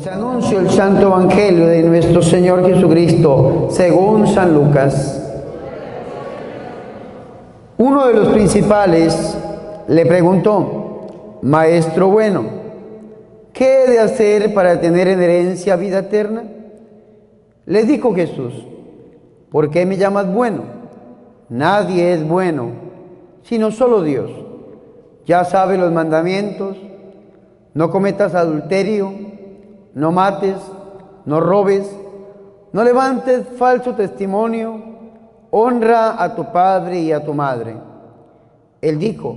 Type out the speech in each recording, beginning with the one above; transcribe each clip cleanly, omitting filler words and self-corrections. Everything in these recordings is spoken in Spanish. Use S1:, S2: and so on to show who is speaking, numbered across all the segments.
S1: Les anuncio el Santo Evangelio de nuestro Señor Jesucristo, según San Lucas. Uno de los principales le preguntó: Maestro bueno, ¿qué he de hacer para tener en herencia vida eterna? Le dijo Jesús: ¿por qué me llamas bueno? Nadie es bueno, sino solo Dios. Ya sabes los mandamientos: no cometas adulterio, no mates, no robes, no levantes falso testimonio, honra a tu padre y a tu madre. Él dijo: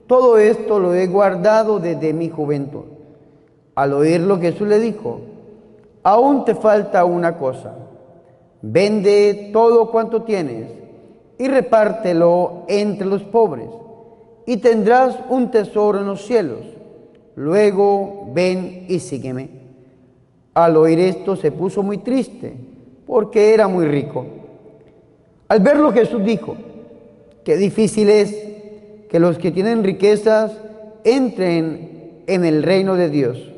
S1: todo esto lo he guardado desde mi juventud. Al oírlo, Jesús le dijo: aún te falta una cosa. Vende todo cuanto tienes y repártelo entre los pobres, y tendrás un tesoro en los cielos. Luego ven y sígueme. Al oír esto se puso muy triste, porque era muy rico. Al verlo, Jesús dijo: qué difícil es que los que tienen riquezas entren en el reino de Dios.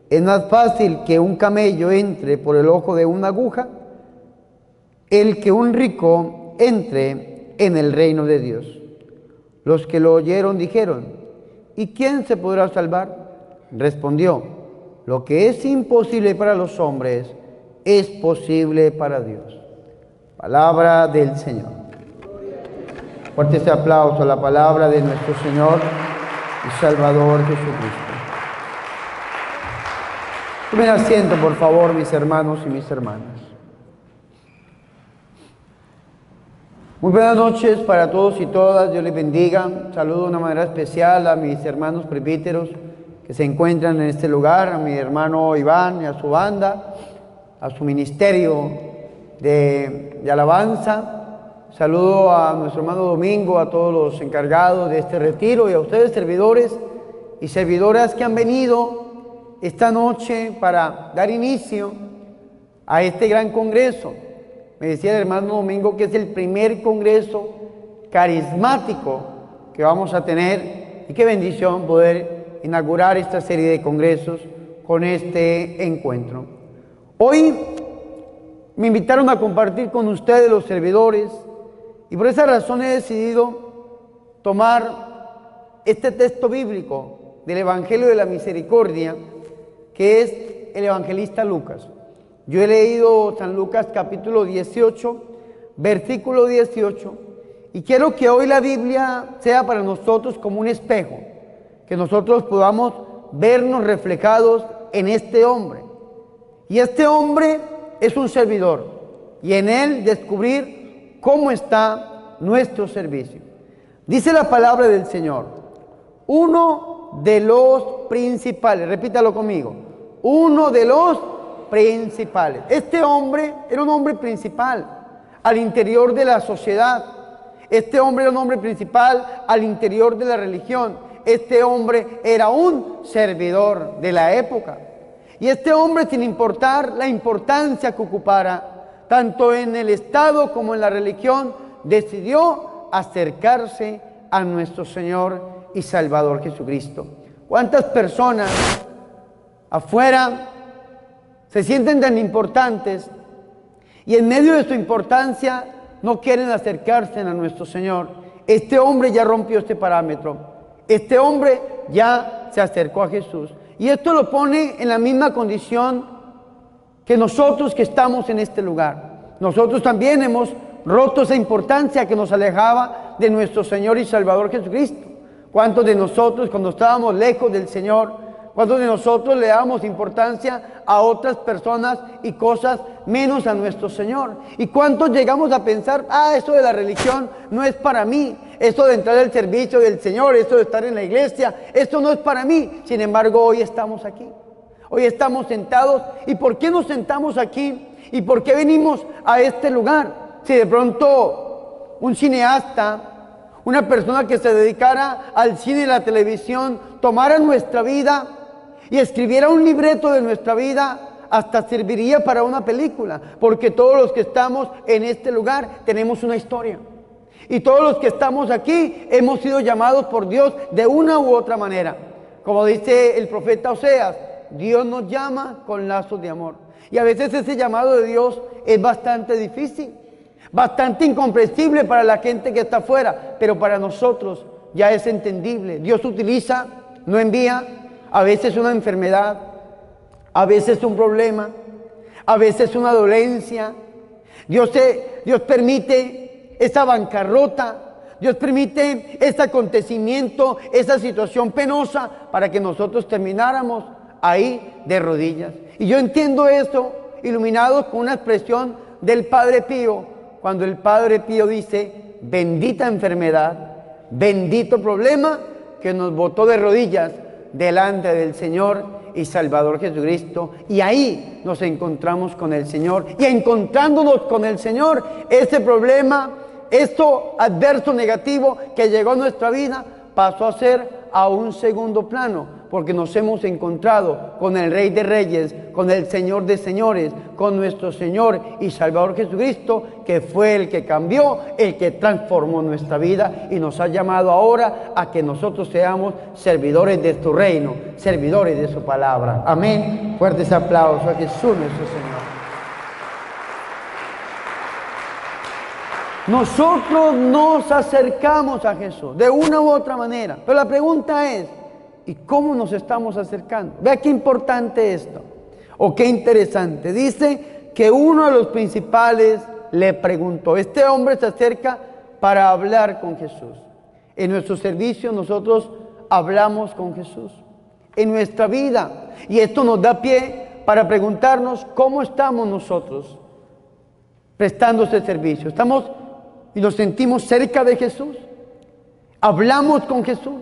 S1: Es más fácil que un camello entre por el ojo de una aguja, el que un rico entre en el reino de Dios. Los que lo oyeron dijeron: ¿y quién se podrá salvar? Respondió: lo que es imposible para los hombres es posible para Dios. Palabra del Señor. Fuerte ese aplauso a la palabra de nuestro Señor y Salvador Jesucristo. Tomen asiento, por favor, mis hermanos y mis hermanas. Muy buenas noches para todos y todas. Dios les bendiga. Saludo de una manera especial a mis hermanos presbíteros que se encuentran en este lugar, a mi hermano Iván y a su banda, a su ministerio de alabanza. Saludo a nuestro hermano Domingo, a todos los encargados de este retiro y a ustedes, servidores y servidoras que han venido esta noche para dar inicio a este gran congreso. Me decía el hermano Domingo que es el primer congreso carismático que vamos a tener, y qué bendición poder inaugurar esta serie de congresos con este encuentro. Hoy me invitaron a compartir con ustedes, los servidores, y por esa razón he decidido tomar este texto bíblico del Evangelio de la Misericordia, que es el evangelista Lucas. Yo he leído San Lucas capítulo 18, versículo 18, y quiero que hoy la Biblia sea para nosotros como un espejo, que nosotros podamos vernos reflejados en este hombre. Y este hombre es un servidor, y en él descubrir cómo está nuestro servicio. Dice la palabra del Señor: uno de los principales, repítalo conmigo, uno de los principales. Este hombre era un hombre principal al interior de la sociedad. Este hombre era un hombre principal al interior de la religión. Este hombre era un servidor de la época. Y este hombre, sin importar la importancia que ocupara, tanto en el Estado como en la religión, decidió acercarse a nuestro Señor y Salvador Jesucristo. ¿Cuántas personas afuera se sienten tan importantes y en medio de su importancia no quieren acercarse a nuestro Señor? Este hombre ya rompió este parámetro. Este hombre ya se acercó a Jesús. Y esto lo pone en la misma condición que nosotros que estamos en este lugar. Nosotros también hemos roto esa importancia que nos alejaba de nuestro Señor y Salvador Jesucristo. ¿Cuántos de nosotros, cuando estábamos lejos del Señor, cuántos de nosotros le damos importancia a otras personas y cosas menos a nuestro Señor? ¿Y cuántos llegamos a pensar: esto de la religión no es para mí, esto de entrar al servicio del Señor, esto de estar en la iglesia, esto no es para mí? Sin embargo, hoy estamos aquí, hoy estamos sentados. ¿Y por qué nos sentamos aquí? ¿Y por qué venimos a este lugar? Si de pronto un cineasta, una persona que se dedicara al cine y la televisión, tomara nuestra vida y escribiera un libreto de nuestra vida, hasta serviría para una película, porque todos los que estamos en este lugar tenemos una historia. Y todos los que estamos aquí hemos sido llamados por Dios de una u otra manera. Como dice el profeta Oseas: Dios nos llama con lazos de amor. Y a veces ese llamado de Dios es bastante difícil, bastante incomprensible para la gente que está afuera, pero para nosotros ya es entendible. Dios utiliza, no envía, a veces una enfermedad, a veces un problema, a veces una dolencia. Dios permite esa bancarrota, Dios permite este acontecimiento, esa situación penosa para que nosotros termináramos ahí de rodillas. Y yo entiendo esto iluminado con una expresión del Padre Pío, cuando el Padre Pío dice: bendita enfermedad, bendito problema que nos botó de rodillas delante del Señor y Salvador Jesucristo. Y ahí nos encontramos con el Señor, y encontrándonos con el Señor, ese problema, esto adverso negativo que llegó a nuestra vida, pasó a ser a un segundo plano, porque nos hemos encontrado con el Rey de Reyes, con el Señor de Señores, con nuestro Señor y Salvador Jesucristo, que fue el que cambió, el que transformó nuestra vida y nos ha llamado ahora a que nosotros seamos servidores de tu reino, servidores de su palabra. Amén. Fuertes aplausos a Jesús nuestro Señor. Nosotros nos acercamos a Jesús de una u otra manera, pero la pregunta es: ¿y cómo nos estamos acercando? Vea qué importante esto, o qué interesante. Dice que uno de los principales le preguntó. Este hombre se acerca para hablar con Jesús. En nuestro servicio nosotros hablamos con Jesús, en nuestra vida, y esto nos da pie para preguntarnos cómo estamos nosotros prestando este servicio. ¿Estamos y nos sentimos cerca de Jesús? ¿Hablamos con Jesús?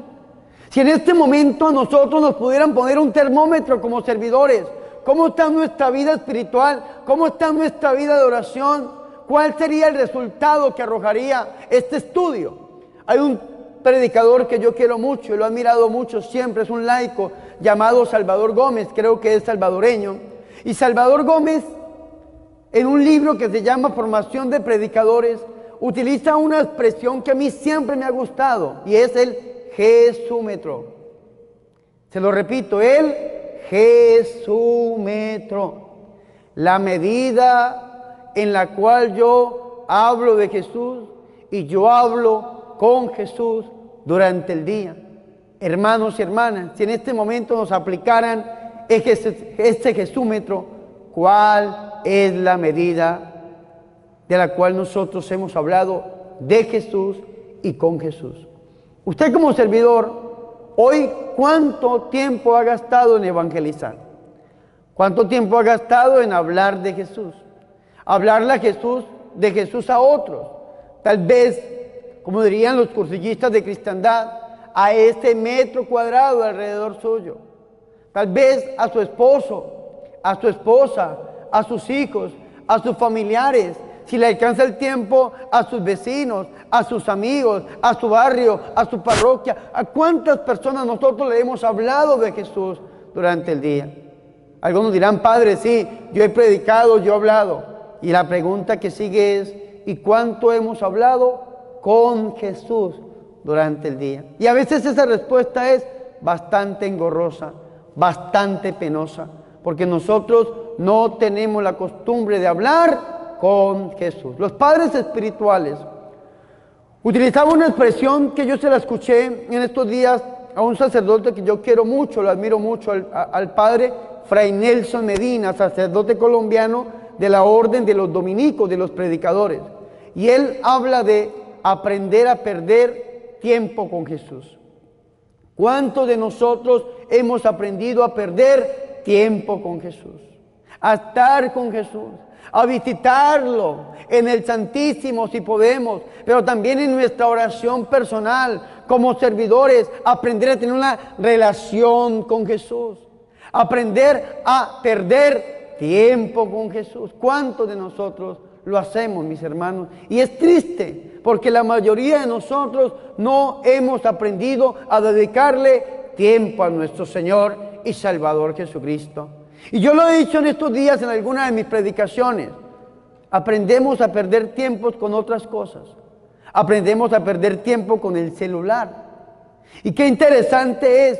S1: Si en este momento a nosotros nos pudieran poner un termómetro como servidores, ¿cómo está nuestra vida espiritual? ¿Cómo está nuestra vida de oración? ¿Cuál sería el resultado que arrojaría este estudio? Hay un predicador que yo quiero mucho y lo he admirado mucho siempre, es un laico llamado Salvador Gómez, creo que es salvadoreño. Y Salvador Gómez, en un libro que se llama Formación de Predicadores, utiliza una expresión que a mí siempre me ha gustado, y es el Jesúmetro. Se lo repito, el Jesúmetro. La medida en la cual yo hablo de Jesús y yo hablo con Jesús durante el día. Hermanos y hermanas, si en este momento nos aplicaran este Jesúmetro, ¿cuál es la medida de la cual nosotros hemos hablado de Jesús y con Jesús? Usted como servidor, hoy, ¿cuánto tiempo ha gastado en evangelizar? ¿Cuánto tiempo ha gastado en hablar de Jesús? Hablarle a Jesús, de Jesús a otros. Tal vez, como dirían los cursillistas de cristiandad, a ese metro cuadrado alrededor suyo. Tal vez a su esposo, a su esposa, a sus hijos, a sus familiares, si le alcanza el tiempo, a sus vecinos, a sus amigos, a su barrio, a su parroquia. ¿A cuántas personas nosotros le hemos hablado de Jesús durante el día? Algunos dirán: padre, sí, yo he predicado, yo he hablado. Y la pregunta que sigue es: ¿y cuánto hemos hablado con Jesús durante el día? Y a veces esa respuesta es bastante engorrosa, bastante penosa, porque nosotros no tenemos la costumbre de hablar con Jesús. Los padres espirituales utilizaban una expresión que yo se la escuché en estos días a un sacerdote que yo quiero mucho, lo admiro mucho, al padre Fray Nelson Medina, sacerdote colombiano de la orden de los dominicos, de los predicadores. Y él habla de aprender a perder tiempo con Jesús. ¿Cuántos de nosotros hemos aprendido a perder tiempo con Jesús? A estar con Jesús, a visitarlo en el Santísimo si podemos, pero también en nuestra oración personal, como servidores, aprender a tener una relación con Jesús, aprender a perder tiempo con Jesús. ¿Cuántos de nosotros lo hacemos, mis hermanos? Y es triste, porque la mayoría de nosotros no hemos aprendido a dedicarle tiempo a nuestro Señor y Salvador Jesucristo. Y yo lo he dicho en estos días en algunas de mis predicaciones: aprendemos a perder tiempos con otras cosas, aprendemos a perder tiempo con el celular. Y qué interesante es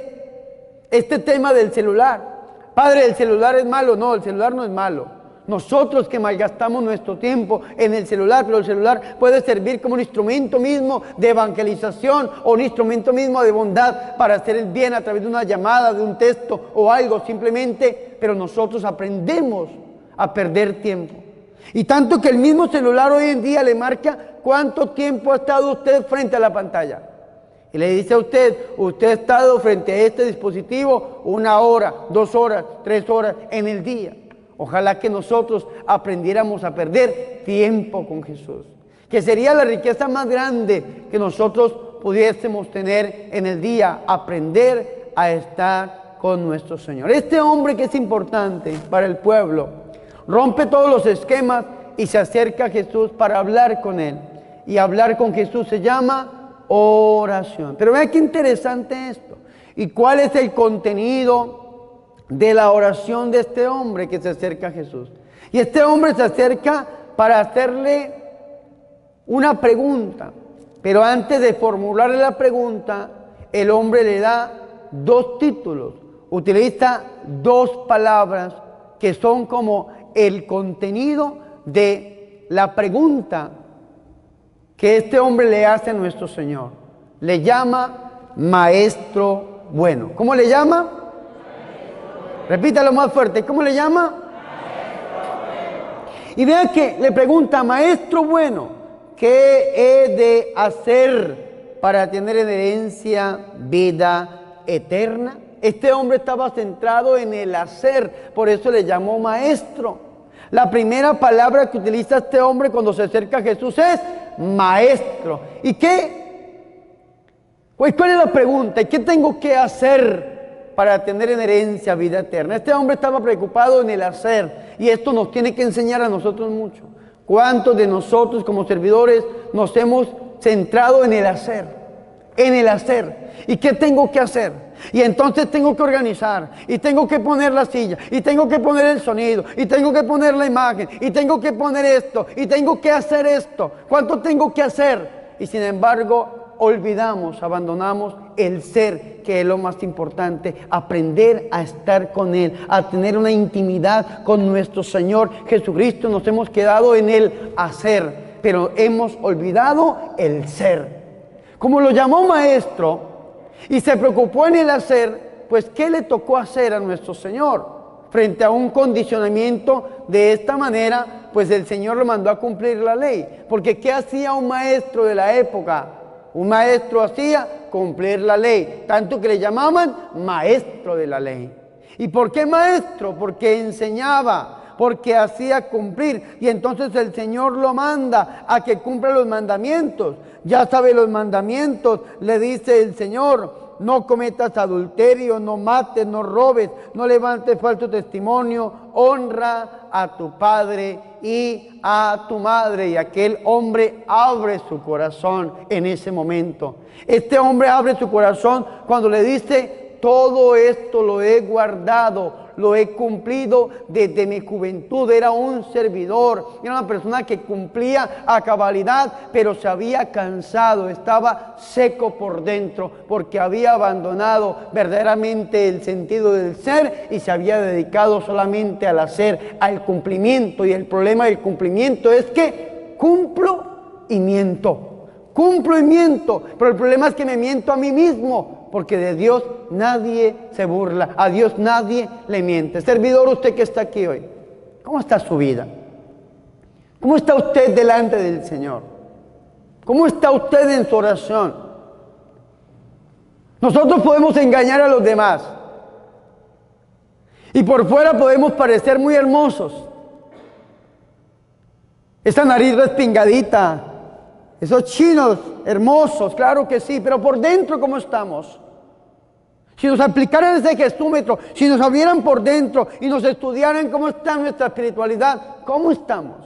S1: este tema del celular. Padre, ¿el celular es malo? No, el celular no es malo. Nosotros que malgastamos nuestro tiempo en el celular, pero el celular puede servir como un instrumento mismo de evangelización o un instrumento mismo de bondad para hacer el bien a través de una llamada, de un texto o algo simplemente, pero nosotros aprendemos a perder tiempo. Y tanto que el mismo celular hoy en día le marca cuánto tiempo ha estado usted frente a la pantalla. Y le dice a usted, usted ha estado frente a este dispositivo 1 hora, 2 horas, 3 horas en el día. Ojalá que nosotros aprendiéramos a perder tiempo con Jesús, que sería la riqueza más grande que nosotros pudiésemos tener en el día, aprender a estar con nuestro Señor. Este hombre que es importante para el pueblo, rompe todos los esquemas y se acerca a Jesús para hablar con Él. Y hablar con Jesús se llama oración. Pero vea qué interesante esto. ¿Y cuál es el contenido de la oración de este hombre que se acerca a Jesús? Y este hombre se acerca para hacerle una pregunta, pero antes de formularle la pregunta, el hombre le da 2 títulos, utiliza 2 palabras que son como el contenido de la pregunta que este hombre le hace a nuestro Señor. Le llama Maestro bueno. ¿Cómo le llama? Repítalo más fuerte. ¿Cómo le llama? Y vea que le pregunta, Maestro bueno, ¿qué he de hacer para tener en herencia vida eterna? Este hombre estaba centrado en el hacer, por eso le llamó maestro. La primera palabra que utiliza este hombre cuando se acerca a Jesús es maestro. ¿Y qué? Pues, ¿cuál es la pregunta? ¿Y qué tengo que hacer para tener en herencia vida eterna? Este hombre estaba preocupado en el hacer, y esto nos tiene que enseñar a nosotros mucho. ¿Cuántos de nosotros como servidores nos hemos centrado en el hacer? En el hacer. ¿Y qué tengo que hacer? Y entonces tengo que organizar, y tengo que poner la silla, y tengo que poner el sonido, y tengo que poner la imagen, y tengo que poner esto, y tengo que hacer esto. ¿Cuánto tengo que hacer? Y sin embargo, olvidamos, abandonamos el ser, que es lo más importante, aprender a estar con Él, a tener una intimidad con nuestro Señor Jesucristo. Nos hemos quedado en el hacer, pero hemos olvidado el ser. Como lo llamó maestro y se preocupó en el hacer, pues ¿qué le tocó hacer a nuestro Señor? Frente a un condicionamiento de esta manera, pues el Señor lo mandó a cumplir la ley. Porque ¿qué hacía un maestro de la época? Un maestro hacía cumplir la ley, tanto que le llamaban maestro de la ley. ¿Y por qué maestro? Porque enseñaba, porque hacía cumplir. Y entonces el Señor lo manda a que cumpla los mandamientos. Ya sabe los mandamientos, le dice el Señor: no cometas adulterio, no mates, no robes, no levantes falso testimonio, honra a tu padre y a tu madre. Y aquel hombre abre su corazón en ese momento. Este hombre abre su corazón cuando le dice: todo esto lo he guardado, lo he cumplido desde mi juventud. Era un servidor, era una persona que cumplía a cabalidad, pero se había cansado, estaba seco por dentro, porque había abandonado verdaderamente el sentido del ser y se había dedicado solamente al hacer, al cumplimiento. Y el problema del cumplimiento es que cumplo y miento. Cumplo y miento, pero el problema es que me miento a mí mismo, porque de Dios nadie se burla, a Dios nadie le miente. Servidor, usted que está aquí hoy, ¿cómo está su vida? ¿Cómo está usted delante del Señor? ¿Cómo está usted en su oración? Nosotros podemos engañar a los demás y por fuera podemos parecer muy hermosos. Esa nariz respingadita, esos chinos hermosos, claro que sí, pero por dentro, ¿cómo estamos? Si nos aplicaran ese gestúmetro, si nos abrieran por dentro y nos estudiaran cómo está nuestra espiritualidad, ¿cómo estamos?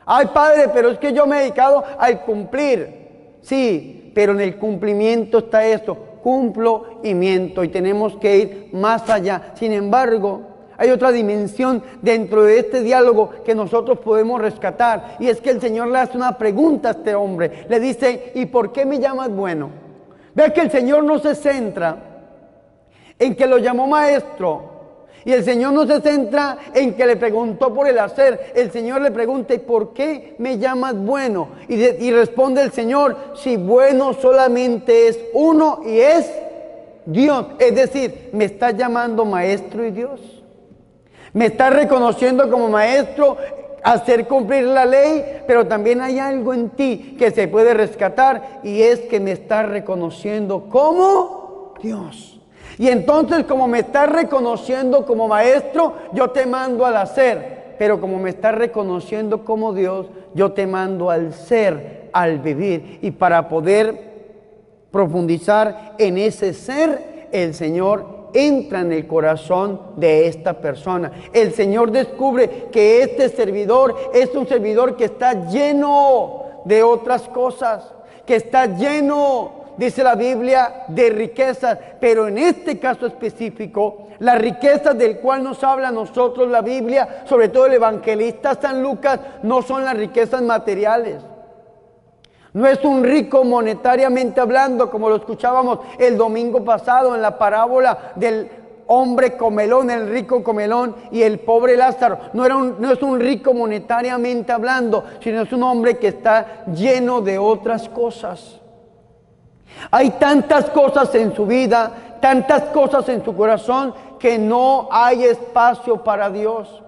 S1: Ay, Padre, pero es que yo me he dedicado al cumplir. Sí, pero en el cumplimiento está esto: cumplo y miento, y tenemos que ir más allá. Sin embargo, hay otra dimensión dentro de este diálogo que nosotros podemos rescatar, y es que el Señor le hace una pregunta a este hombre. Le dice: ¿y por qué me llamas bueno? Ve que el Señor no se centra en que lo llamó maestro Y el Señor no se centra en que le preguntó por el hacer. El Señor le pregunta, ¿y por qué me llamas bueno? Y responde el Señor, si bueno solamente es uno y es Dios. Es decir, me está llamando maestro y Dios. Me está reconociendo como maestro, hacer cumplir la ley, pero también hay algo en ti que se puede rescatar y es que me está reconociendo como Dios. Y entonces, como me está reconociendo como maestro, yo te mando al hacer, pero como me está reconociendo como Dios, yo te mando al ser, al vivir. Y para poder profundizar en ese ser, el Señor entra en el corazón de esta persona. El Señor descubre que este servidor es un servidor que está lleno de otras cosas, que está lleno, dice la Biblia, de riquezas, pero en este caso específico, las riquezas del cual nos habla a nosotros la Biblia, sobre todo el evangelista San Lucas, no son las riquezas materiales. No es un rico monetariamente hablando, como lo escuchábamos el domingo pasado en la parábola del hombre comelón, el rico comelón y el pobre Lázaro. No es un rico monetariamente hablando, sino es un hombre que está lleno de otras cosas. Hay tantas cosas en su vida, tantas cosas en su corazón, que no hay espacio para Dios.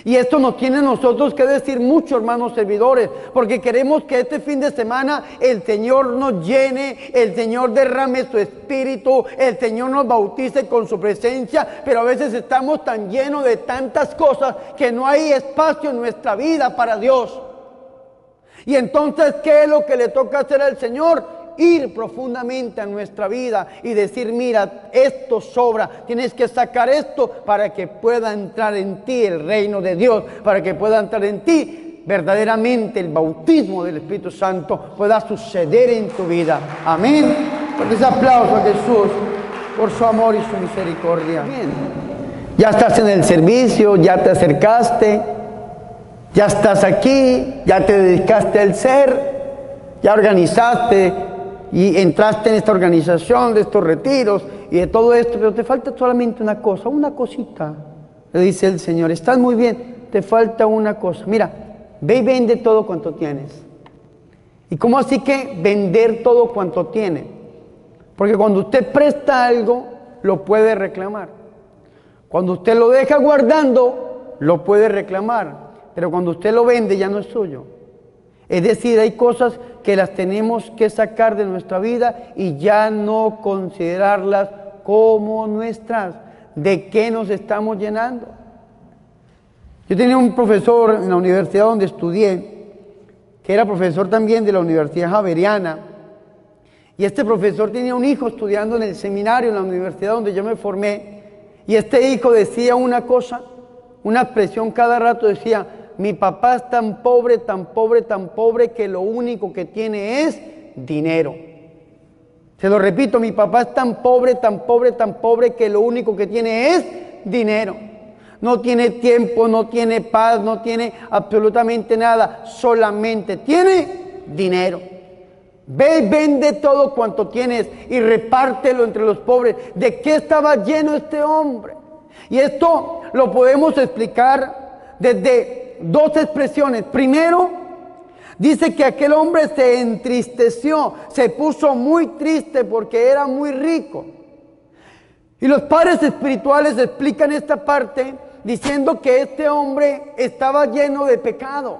S1: Y esto nos tiene a nosotros que decir mucho, hermanos servidores, porque queremos que este fin de semana el Señor nos llene, el Señor derrame su espíritu, el Señor nos bautice con su presencia, pero a veces estamos tan llenos de tantas cosas que no hay espacio en nuestra vida para Dios. Y entonces, ¿qué es lo que le toca hacer al Señor? Ir profundamente a nuestra vida y decir, mira, esto sobra, tienes que sacar esto para que pueda entrar en ti el reino de Dios, para que pueda entrar en ti verdaderamente el bautismo del Espíritu Santo pueda suceder en tu vida. Amén. Porque ese aplauso a Jesús por su amor y su misericordia. Bien. Ya estás en el servicio, ya te acercaste, ya estás aquí, ya te dedicaste al ser, ya organizaste y entraste en esta organización de estos retiros y de todo esto, pero te falta solamente una cosa, una cosita. Le dice el Señor, estás muy bien, te falta una cosa. Mira, ve y vende todo cuanto tienes. ¿Y cómo así que vender todo cuanto tiene? Porque cuando usted presta algo, lo puede reclamar. Cuando usted lo deja guardando, lo puede reclamar. Pero cuando usted lo vende, ya no es suyo. Es decir, hay cosas que las tenemos que sacar de nuestra vida y ya no considerarlas como nuestras. ¿De qué nos estamos llenando? Yo tenía un profesor en la universidad donde estudié, que era profesor también de la Universidad Javeriana, y este profesor tenía un hijo estudiando en el seminario, en la universidad donde yo me formé, y este hijo decía una cosa, una expresión cada rato, decía, mi papá es tan pobre, tan pobre, tan pobre, que lo único que tiene es dinero. Se lo repito, mi papá es tan pobre, tan pobre, tan pobre, que lo único que tiene es dinero. No tiene tiempo, no tiene paz, no tiene absolutamente nada, solamente tiene dinero. Ve y vende todo cuanto tienes y repártelo entre los pobres. ¿De qué estaba lleno este hombre? Y esto lo podemos explicar desde dos expresiones. Primero, dice que aquel hombre se entristeció, se puso muy triste porque era muy rico. Y los padres espirituales explican esta parte diciendo que este hombre estaba lleno de pecado,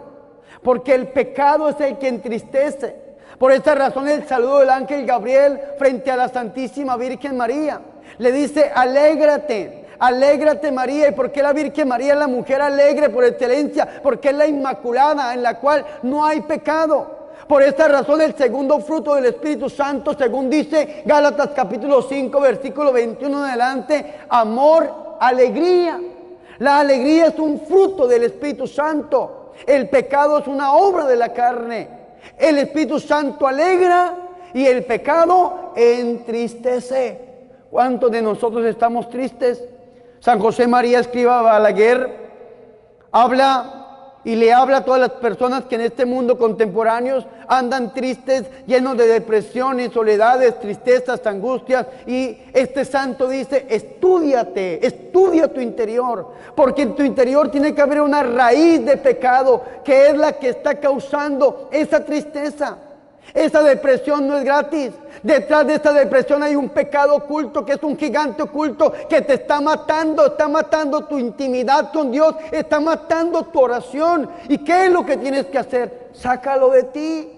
S1: porque el pecado es el que entristece. Por esta razón el saludo del ángel Gabriel frente a la Santísima Virgen María le dice, alégrate. Alégrate María. ¿Y por qué la Virgen María es la mujer alegre por excelencia? Porque es la Inmaculada, en la cual no hay pecado. Por esta razón el segundo fruto del Espíritu Santo, según dice Gálatas capítulo 5 versículo 21 en adelante, amor, alegría. La alegría es un fruto del Espíritu Santo. El pecado es una obra de la carne. El Espíritu Santo alegra y el pecado entristece. ¿Cuántos de nosotros estamos tristes? San José María Escrivá Balaguer habla y le habla a todas las personas que en este mundo contemporáneos andan tristes, llenos de depresiones, soledades, tristezas, angustias. Y este santo dice, estúdiate, estudia tu interior, porque en tu interior tiene que haber una raíz de pecado que es la que está causando esa tristeza. Esa depresión no es gratis. Detrás de esta depresión hay un pecado oculto, que es un gigante oculto que te está matando tu intimidad con Dios, está matando tu oración. ¿Y qué es lo que tienes que hacer? Sácalo de ti.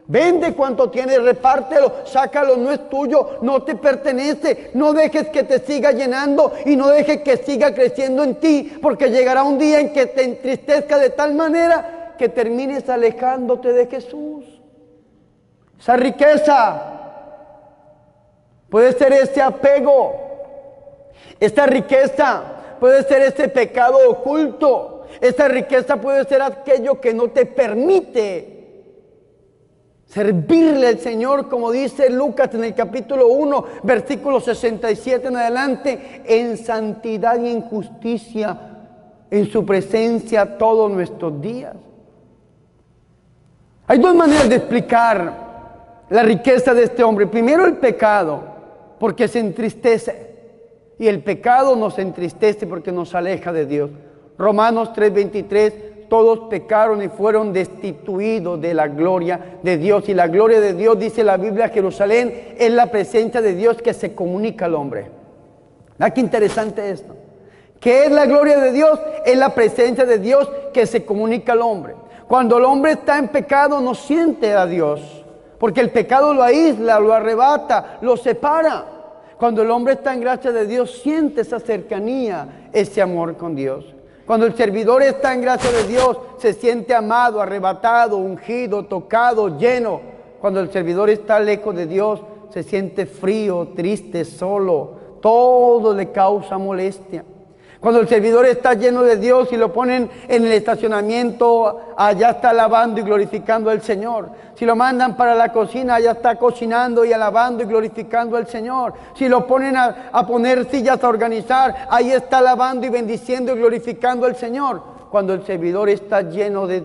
S1: Vende cuanto tienes, repártelo, sácalo, no es tuyo, no te pertenece. No dejes que te siga llenando y no dejes que siga creciendo en ti, porque llegará un día en que te entristezca de tal manera que termines alejándote de Jesús. Esa riqueza puede ser ese apego, esta riqueza puede ser ese pecado oculto, esta riqueza puede ser aquello que no te permite servirle al Señor, como dice Lucas en el capítulo 1, versículo 67 en adelante, en santidad y en justicia, en su presencia todos nuestros días. Hay dos maneras de explicar la riqueza de este hombre. Primero, el pecado, porque se entristece. Y el pecado nos entristece porque nos aleja de Dios. Romanos 3:23, todos pecaron y fueron destituidos de la gloria de Dios. Y la gloria de Dios, dice la Biblia, Jerusalén, es la presencia de Dios que se comunica al hombre. ¿Ah, qué interesante esto? ¿Qué es la gloria de Dios? Es la presencia de Dios que se comunica al hombre. Cuando el hombre está en pecado, no siente a Dios. Porque el pecado lo aísla, lo arrebata, lo separa. Cuando el hombre está en gracia de Dios, siente esa cercanía, ese amor con Dios. Cuando el servidor está en gracia de Dios, se siente amado, arrebatado, ungido, tocado, lleno. Cuando el servidor está lejos de Dios, se siente frío, triste, solo. Todo le causa molestia. Cuando el servidor está lleno de Dios y lo ponen en el estacionamiento, allá está alabando y glorificando al Señor. Si lo mandan para la cocina, allá está cocinando y alabando y glorificando al Señor. Si lo ponen a poner sillas a organizar, ahí está alabando y bendiciendo y glorificando al Señor. Cuando el servidor está lleno de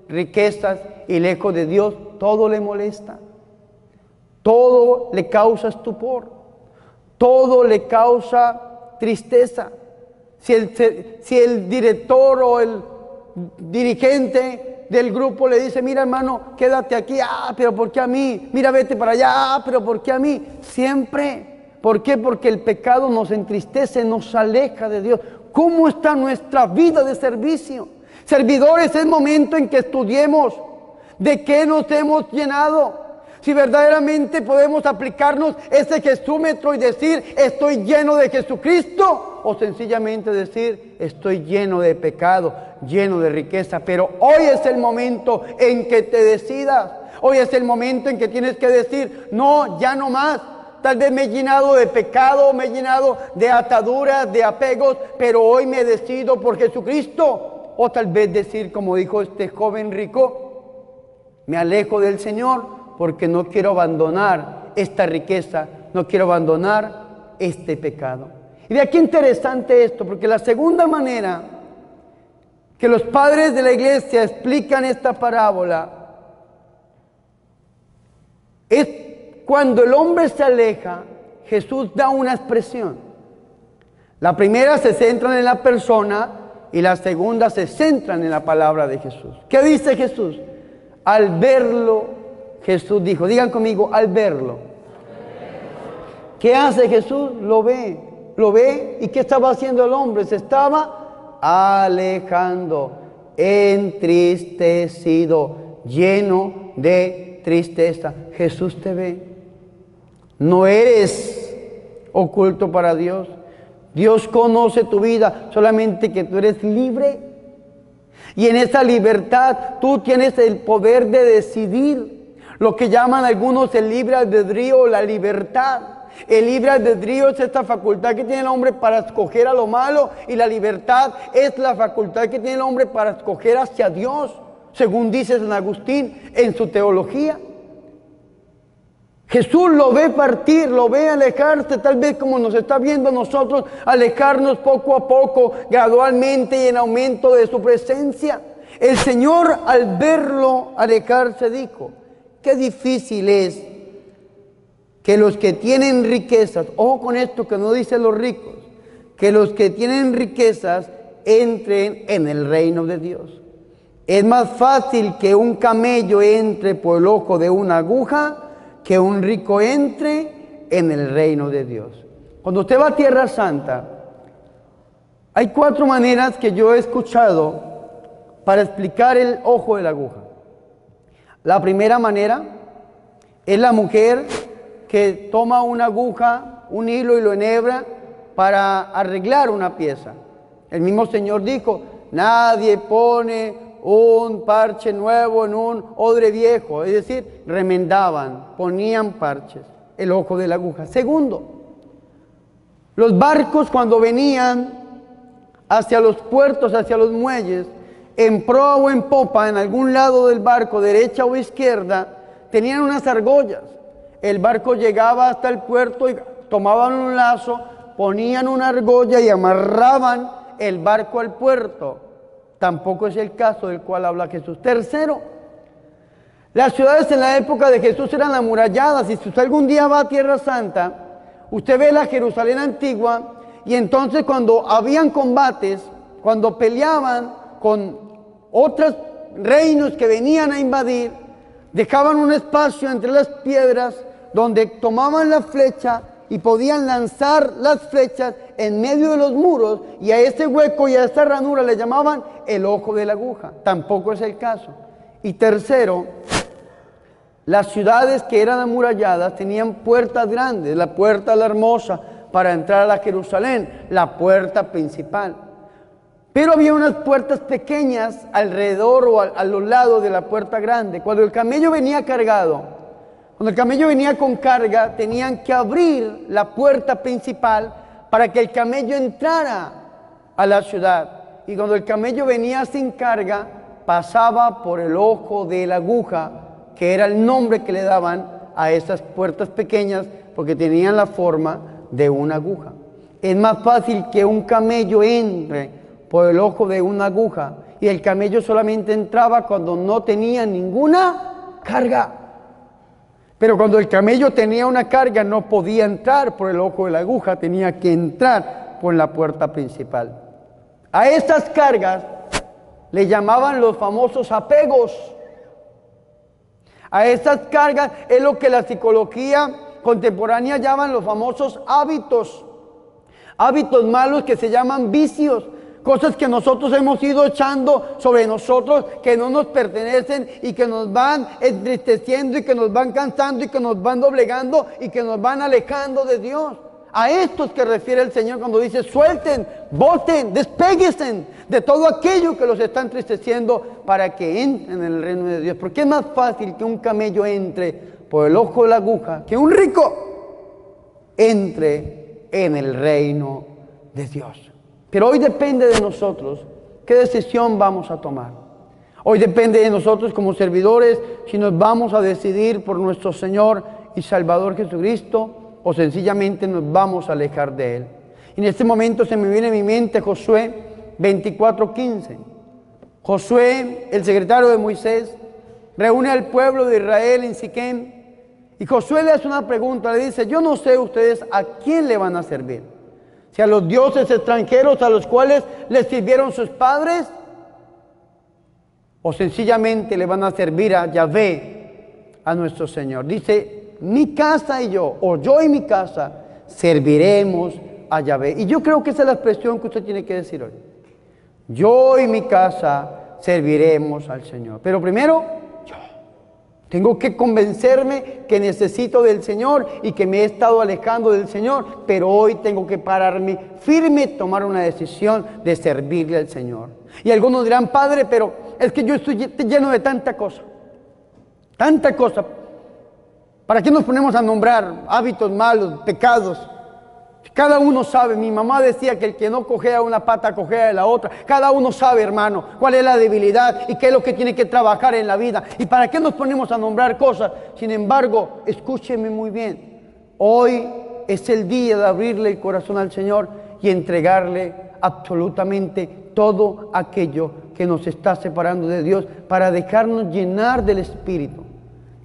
S1: riquezas y lejos de Dios, todo le molesta. Todo le causa estupor. Todo le causa tristeza. Si el director o el dirigente del grupo le dice, mira hermano, quédate aquí, pero ¿por qué a mí? Mira, vete para allá, pero ¿por qué a mí? Siempre. ¿Por qué? Porque el pecado nos entristece, nos aleja de Dios. ¿Cómo está nuestra vida de servicio? Servidores, es momento en que estudiemos de qué nos hemos llenado. Si verdaderamente podemos aplicarnos ese Jesúmetro y decir, estoy lleno de Jesucristo, o sencillamente decir, estoy lleno de pecado, lleno de riqueza. Pero hoy es el momento en que te decidas. Hoy es el momento en que tienes que decir, no, ya no más. Tal vez me he llenado de pecado, me he llenado de ataduras, de apegos, pero hoy me decido por Jesucristo. O tal vez decir, como dijo este joven rico, me alejo del Señor, porque no quiero abandonar esta riqueza, no quiero abandonar este pecado. Y de aquí interesante esto, porque la segunda manera que los padres de la iglesia explican esta parábola es cuando el hombre se aleja, Jesús da una expresión. La primera se centra en la persona y la segunda se centra en la palabra de Jesús. ¿Qué dice Jesús? Al verlo, Jesús dijo, digan conmigo, al verlo. ¿Qué hace Jesús? Lo ve. ¿Y qué estaba haciendo el hombre? Se estaba alejando, entristecido, lleno de tristeza. Jesús te ve. No eres oculto para Dios. Dios conoce tu vida, solamente que tú eres libre. Y en esa libertad tú tienes el poder de decidir. Lo que llaman algunos el libre albedrío o la libertad. El libre albedrío es esta facultad que tiene el hombre para escoger a lo malo, y la libertad es la facultad que tiene el hombre para escoger hacia Dios, según dice San Agustín en su teología. Jesús lo ve partir, lo ve alejarse, tal vez como nos está viendo a nosotros alejarnos poco a poco, gradualmente y en aumento de su presencia. El Señor, al verlo alejarse, dijo: qué difícil es que los que tienen riquezas, ojo con esto que no dice los ricos, que los que tienen riquezas entren en el reino de Dios. Es más fácil que un camello entre por el ojo de una aguja que un rico entre en el reino de Dios. Cuando usted va a Tierra Santa, hay 4 maneras que yo he escuchado para explicar el ojo de la aguja. La primera manera es la mujer que toma una aguja, un hilo y lo enhebra para arreglar una pieza. El mismo Señor dijo: nadie pone un parche nuevo en un odre viejo. Es decir, remendaban, ponían parches, el ojo de la aguja. Segundo, los barcos cuando venían hacia los puertos, hacia los muelles, en proa o en popa, en algún lado del barco, derecha o izquierda, tenían unas argollas. El barco llegaba hasta el puerto y tomaban un lazo, ponían una argolla y amarraban el barco al puerto. Tampoco es el caso del cual habla Jesús. Tercero, las ciudades en la época de Jesús eran amuralladas. Y si usted algún día va a Tierra Santa, usted ve la Jerusalén antigua, y entonces cuando habían combates, cuando peleaban con otros reinos que venían a invadir, dejaban un espacio entre las piedras donde tomaban la flecha y podían lanzar las flechas en medio de los muros, y a ese hueco y a esa ranura le llamaban el ojo de la aguja. Tampoco es el caso. Y tercero, las ciudades que eran amuralladas tenían puertas grandes. La puerta la hermosa para entrar a la Jerusalén, la puerta principal. Pero había unas puertas pequeñas alrededor o a los lados de la puerta grande. Cuando el camello venía cargado, cuando el camello venía con carga, tenían que abrir la puerta principal para que el camello entrara a la ciudad. Y cuando el camello venía sin carga, pasaba por el ojo de la aguja, que era el nombre que le daban a esas puertas pequeñas, porque tenían la forma de una aguja. Es más fácil que un camello entre por el ojo de una aguja, y el camello solamente entraba cuando no tenía ninguna carga. Pero cuando el camello tenía una carga, no podía entrar por el ojo de la aguja, tenía que entrar por la puerta principal. A estas cargas le llamaban los famosos apegos. A estas cargas es lo que la psicología contemporánea llaman los famosos hábitos. Hábitos malos que se llaman vicios. Cosas que nosotros hemos ido echando sobre nosotros, que no nos pertenecen y que nos van entristeciendo y que nos van cansando y que nos van doblegando y que nos van alejando de Dios. A estos que refiere el Señor cuando dice: suelten, boten, despéguense de todo aquello que los está entristeciendo para que entren en el reino de Dios. Porque es más fácil que un camello entre por el ojo de la aguja que un rico entre en el reino de Dios. Pero hoy depende de nosotros qué decisión vamos a tomar. Hoy depende de nosotros como servidores si nos vamos a decidir por nuestro Señor y Salvador Jesucristo o sencillamente nos vamos a alejar de Él. En este momento se me viene a mi mente Josué 24:15. Josué, el secretario de Moisés, reúne al pueblo de Israel en Siquem y Josué le hace una pregunta, le dice: yo no sé ustedes a quién le van a servir. Si a los dioses extranjeros a los cuales les sirvieron sus padres, o sencillamente le van a servir a Yahvé, a nuestro Señor. Dice: mi casa y yo, o yo y mi casa, serviremos a Yahvé. Y yo creo que esa es la expresión que usted tiene que decir hoy. Yo y mi casa serviremos al Señor. Pero primero, tengo que convencerme que necesito del Señor y que me he estado alejando del Señor, pero hoy tengo que pararme firme, tomar una decisión de servirle al Señor. Y algunos dirán: padre, pero es que yo estoy lleno de tanta cosa. Tanta cosa. ¿Para qué nos ponemos a nombrar hábitos malos, pecados? Cada uno sabe. Mi mamá decía que el que no cojea una pata, cojea de la otra. Cada uno sabe, hermano, cuál es la debilidad y qué es lo que tiene que trabajar en la vida. ¿Y para qué nos ponemos a nombrar cosas? Sin embargo, escúcheme muy bien. Hoy es el día de abrirle el corazón al Señor y entregarle absolutamente todo aquello que nos está separando de Dios para dejarnos llenar del Espíritu.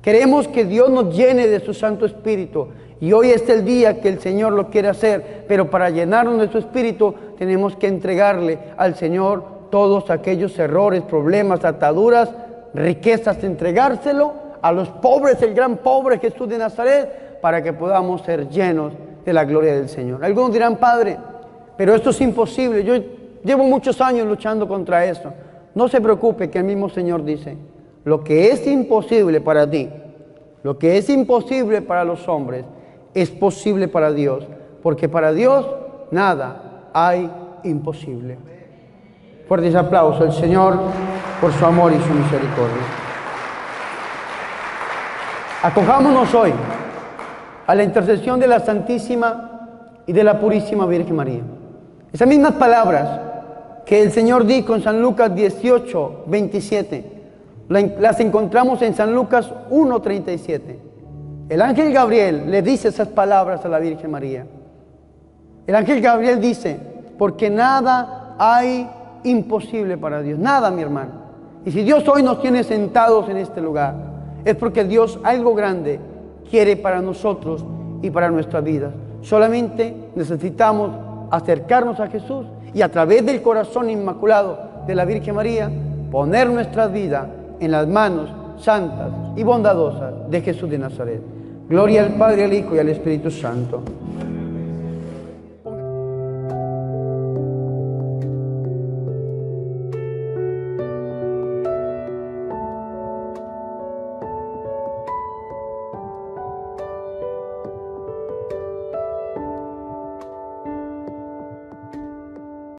S1: Queremos que Dios nos llene de su Santo Espíritu. Y hoy es el día que el Señor lo quiere hacer. Pero para llenarnos de su Espíritu tenemos que entregarle al Señor todos aquellos errores, problemas, ataduras, riquezas. Entregárselo a los pobres, el gran pobre Jesús de Nazaret, para que podamos ser llenos de la gloria del Señor. Algunos dirán: Padre, pero esto es imposible. Yo llevo muchos años luchando contra eso. No se preocupe, que el mismo Señor dice: lo que es imposible para ti, lo que es imposible para los hombres, es posible para Dios, porque para Dios nada hay imposible. Fuertes aplausos al Señor por su amor y su misericordia. Acojámonos hoy a la intercesión de la Santísima y de la Purísima Virgen María. Esas mismas palabras que el Señor dijo en San Lucas 18, 27, las encontramos en San Lucas 1, 37. El ángel Gabriel le dice esas palabras a la Virgen María. El ángel Gabriel dice: porque nada hay imposible para Dios. Nada, mi hermano. Y si Dios hoy nos tiene sentados en este lugar, es porque Dios algo grande quiere para nosotros y para nuestra vida. Solamente necesitamos acercarnos a Jesús y a través del corazón inmaculado de la Virgen María poner nuestras vidas en las manos santas y bondadosas de Jesús de Nazaret. Gloria al Padre, al Hijo y al Espíritu Santo.